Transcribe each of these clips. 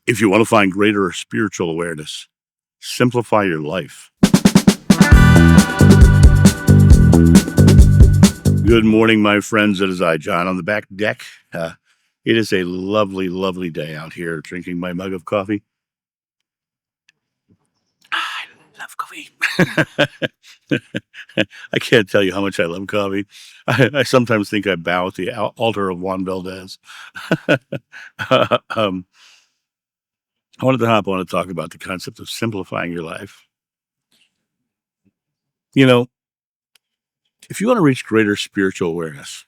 If you want to find greater spiritual awareness, simplify your life. Good morning, my friends. It is I, John, on the back deck. It is a lovely, lovely day out here drinking my mug of coffee. I love coffee. I can't tell you how much I love coffee. I sometimes think I bow at the altar of Juan Valdez. I wanted to hop on and talk about the concept of simplifying your life. You know, if you want to reach greater spiritual awareness,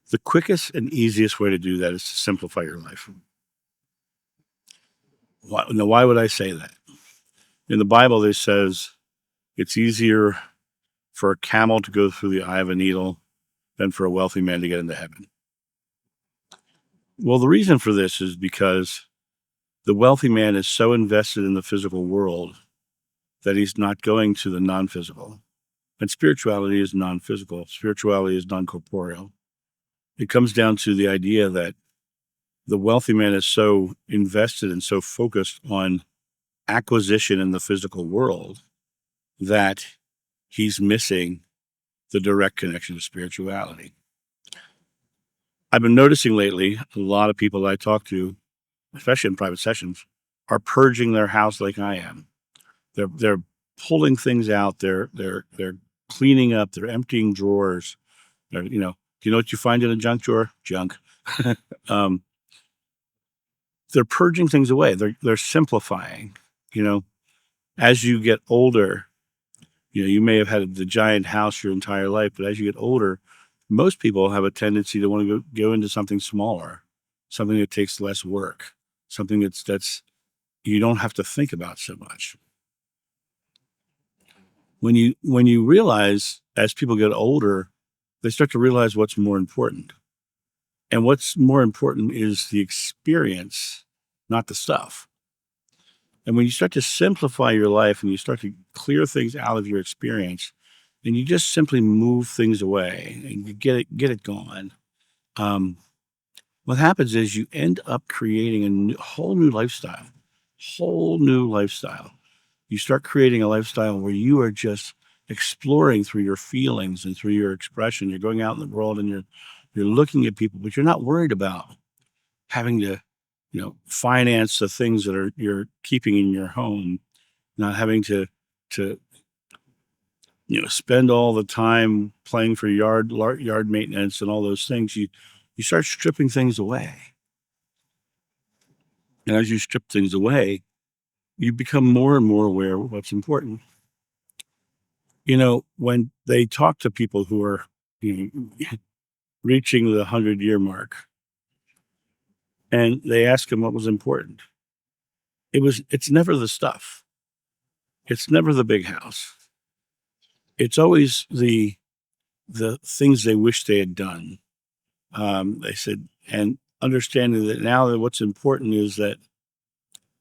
the quickest and easiest way to do that is to simplify your life. Why would I say that? In the Bible, it says it's easier for a camel to go through the eye of a needle than for a wealthy man to get into heaven. Well, the reason for this is because the wealthy man is so invested in the physical world that he's not going to the non-physical. And spirituality is non-physical. Spirituality is non-corporeal. It comes down to the idea that the wealthy man is so invested and so focused on acquisition in the physical world that he's missing the direct connection to spirituality. I've been noticing lately, a lot of people that I talk to, especially in private sessions, are purging their house like I am. They're pulling things out. They're cleaning up. They're emptying drawers. Do you know what you find in a junk drawer? Junk. They're purging things away. They're simplifying. As you get older, you may have had the giant house your entire life, but as you get older, most people have a tendency to want to go into something smaller, something that takes less work, something that's you don't have to think about so much. When you realize, as people get older, they start to realize what's more important. And what's more important is the experience, not the stuff. And when you start to simplify your life and you start to clear things out of your experience, and you just simply move things away and you get it gone, what happens is you end up creating a whole new lifestyle. You start creating a lifestyle where you are just exploring through your feelings and through your expression. You're going out in the world and you're looking at people, but you're not worried about having to, finance the things that you're keeping in your home, not having to spend all the time playing for yard maintenance and all those things. You start stripping things away. And as you strip things away, you become more and more aware of what's important. When they talk to people who are reaching the 100-year mark, and they ask them what was important, it's never the stuff. It's never the big house. It's always the things they wish they had done. They said, and understanding that now that what's important is that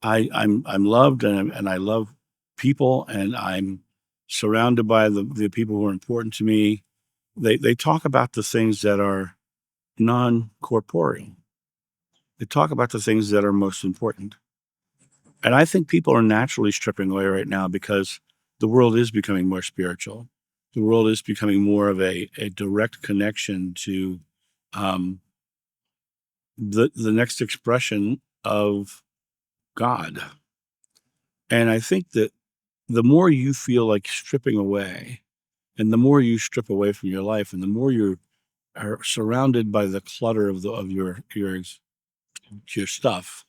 I'm loved and I love people and I'm surrounded by the people who are important to me. They talk about the things that are non-corporeal. They talk about the things that are most important. And I think people are naturally stripping away right now because the world is becoming more spiritual. The world is becoming more of a direct connection to the next expression of God. And I think that the more you feel like stripping away, and the more you strip away from your life, and the more you are surrounded by the clutter of your stuff,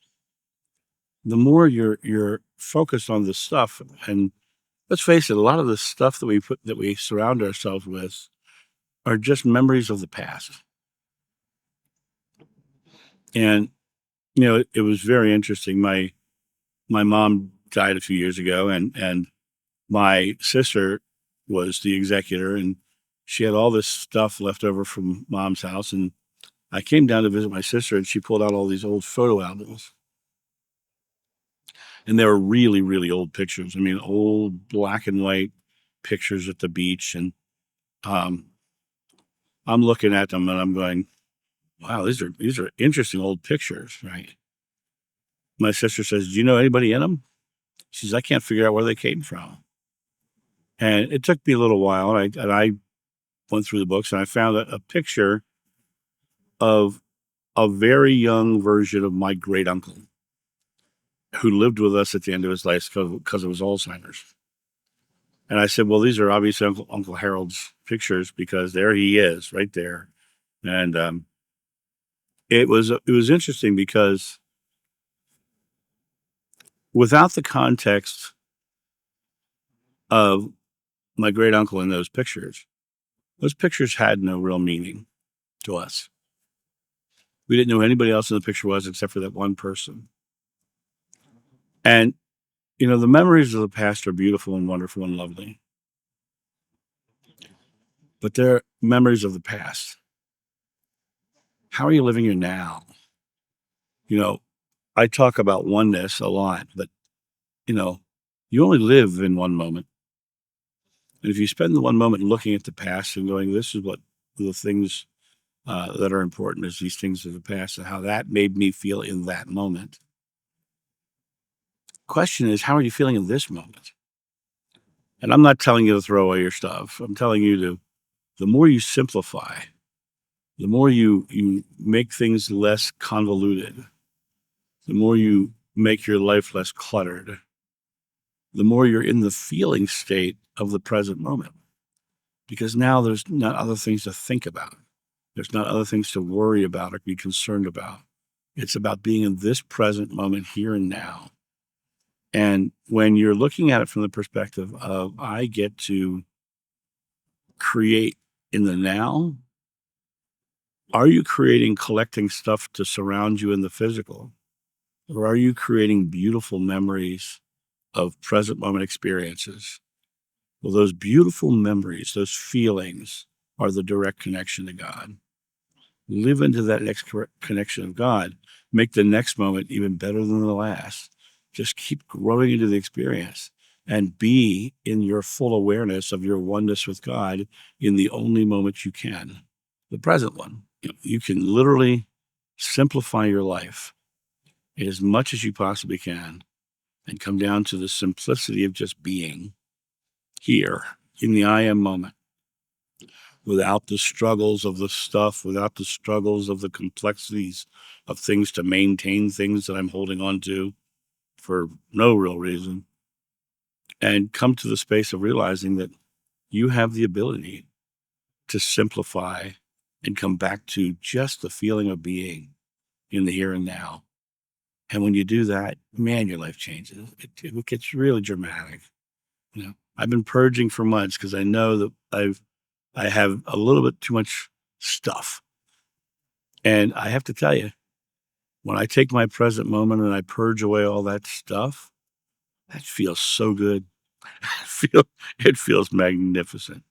the more you're focused on the stuff. And let's face it, a lot of the stuff that we surround ourselves with are just memories of the past. And it was very interesting. My mom died a few years ago, and my sister was the executor, and she had all this stuff left over from mom's house. And I came down to visit my sister, and she pulled out all these old photo albums. And they were really, really old pictures. I mean, old black and white pictures at the beach. And I'm looking at them and I'm going, wow, these are interesting old pictures, right? my sister says, "Do you know anybody in them?" She says, "I can't figure out where they came from." And it took me a little while. And I went through the books and I found a picture of a very young version of my great uncle who lived with us at the end of his life because of his Alzheimer's. And I said, "Well, these are obviously Uncle Harold's pictures because there he is right there." And it was interesting because without the context of my great uncle in those pictures had no real meaning to us. We didn't know who anybody else in the picture was except for that one person. And, the memories of the past are beautiful and wonderful and lovely, but they're memories of the past. How are you living your now? You know, I talk about oneness a lot, but, you only live in one moment. And if you spend the one moment looking at the past and going, this is what the things that are important is these things of the past and how that made me feel in that moment. Question is, how are you feeling in this moment? And I'm not telling you to throw away your stuff. I'm telling you the more you simplify, the more you make things less convoluted, the more you make your life less cluttered, the more you're in the feeling state of the present moment. Because now there's not other things to think about. There's not other things to worry about or be concerned about. It's about being in this present moment here and now. And when you're looking at it from the perspective of, I get to create in the now, are you collecting stuff to surround you in the physical? Or are you creating beautiful memories of present moment experiences? Well, those beautiful memories, those feelings are the direct connection to God. Live into that next connection of God. Make the next moment even better than the last. Just keep growing into the experience and be in your full awareness of your oneness with God in the only moment you can, the present one. You can literally simplify your life as much as you possibly can and come down to the simplicity of just being here in the I am moment without the struggles of the stuff, without the struggles of the complexities of things to maintain things that I'm holding on to for no real reason, and come to the space of realizing that you have the ability to simplify and come back to just the feeling of being in the here and now. And when you do that, man, your life changes. It gets really dramatic. I've been purging for months because I know that I have a little bit too much stuff. And I have to tell you, when I take my present moment and I purge away all that stuff, that feels so good. It feels magnificent.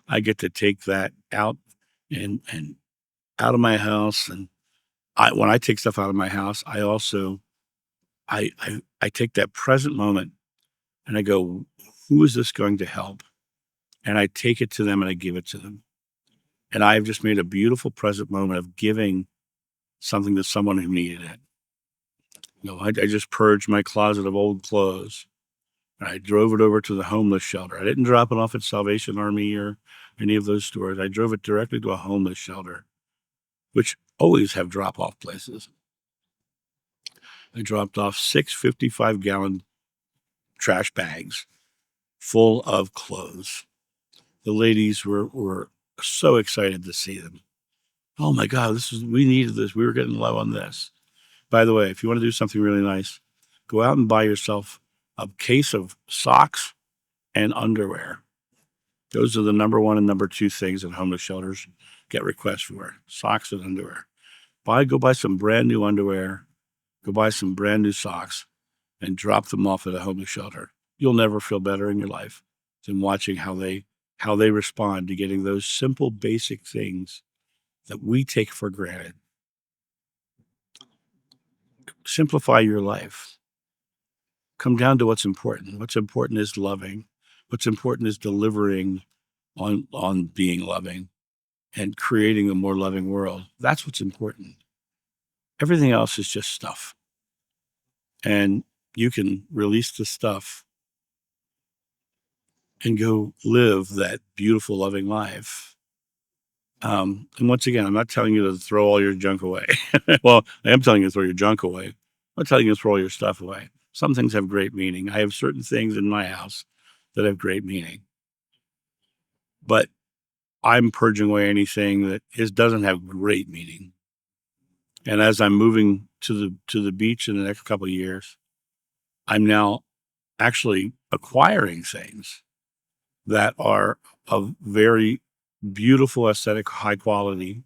I get to take that out and out of my house. And when I take stuff out of my house, I also I take that present moment and I go, who is this going to help? And I take it to them and I give it to them. And I've just made a beautiful present moment of giving something to someone who needed it. I just purged my closet of old clothes. I drove it over to the homeless shelter. I didn't drop it off at Salvation Army or any of those stores. I drove it directly to a homeless shelter, which always have drop-off places. I dropped off 6 55-gallon trash bags full of clothes. The ladies were so excited to see them. Oh my God, we needed this. We were getting low on this. By the way, if you want to do something really nice, go out and buy yourself a case of socks and underwear. Those are the number one and number two things that homeless shelters get requests for: socks and underwear. Go buy some brand new underwear, go buy some brand new socks, and drop them off at a homeless shelter. You'll never feel better in your life than watching how they respond to getting those simple, basic things that we take for granted. Simplify your life. Come down to what's important. What's important is loving. What's important is delivering on being loving and creating a more loving world. That's what's important. Everything else is just stuff. and you can release the stuff and go live that beautiful, loving life. And once again, I'm not telling you to throw all your junk away. Well, I am telling you to throw your junk away. I'm not telling you to throw all your stuff away. Some things have great meaning. I have certain things in my house that have great meaning, but I'm purging away anything that doesn't have great meaning. And as I'm moving to the beach in the next couple of years, I'm now actually acquiring things that are of very beautiful aesthetic high quality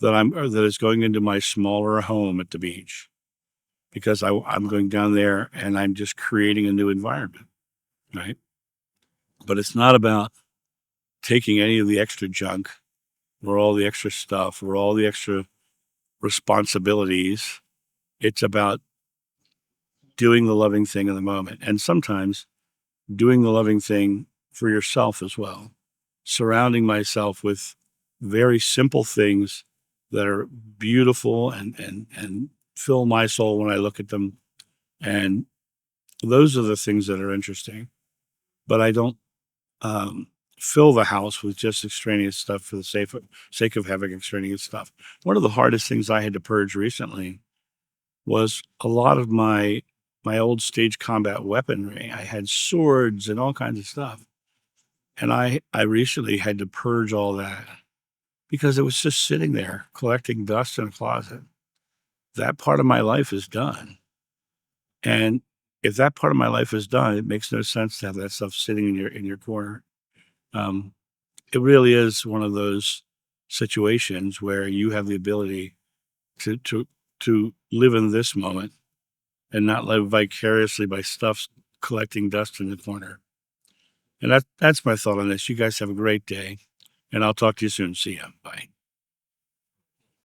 that is going into my smaller home at the beach, because I'm going down there and I'm just creating a new environment, right? But it's not about taking any of the extra junk or all the extra stuff or all the extra responsibilities. It's about doing the loving thing in the moment, and sometimes doing the loving thing for yourself as well. Surrounding myself with very simple things that are beautiful and fill my soul when I look at them. And those are the things that are interesting. But I don't fill the house with just extraneous stuff for the sake of having extraneous stuff. One of the hardest things I had to purge recently was a lot of my old stage combat weaponry. I had swords and all kinds of stuff. And I recently had to purge all that because it was just sitting there collecting dust in a closet. That part of my life is done. And if that part of my life is done, it makes no sense to have that stuff sitting in your corner. Um, it really is one of those situations where you have the ability to live in this moment and not live vicariously by stuff collecting dust in the corner. And that's my thought on this. You guys have a great day, and I'll talk to you soon. See ya. Bye.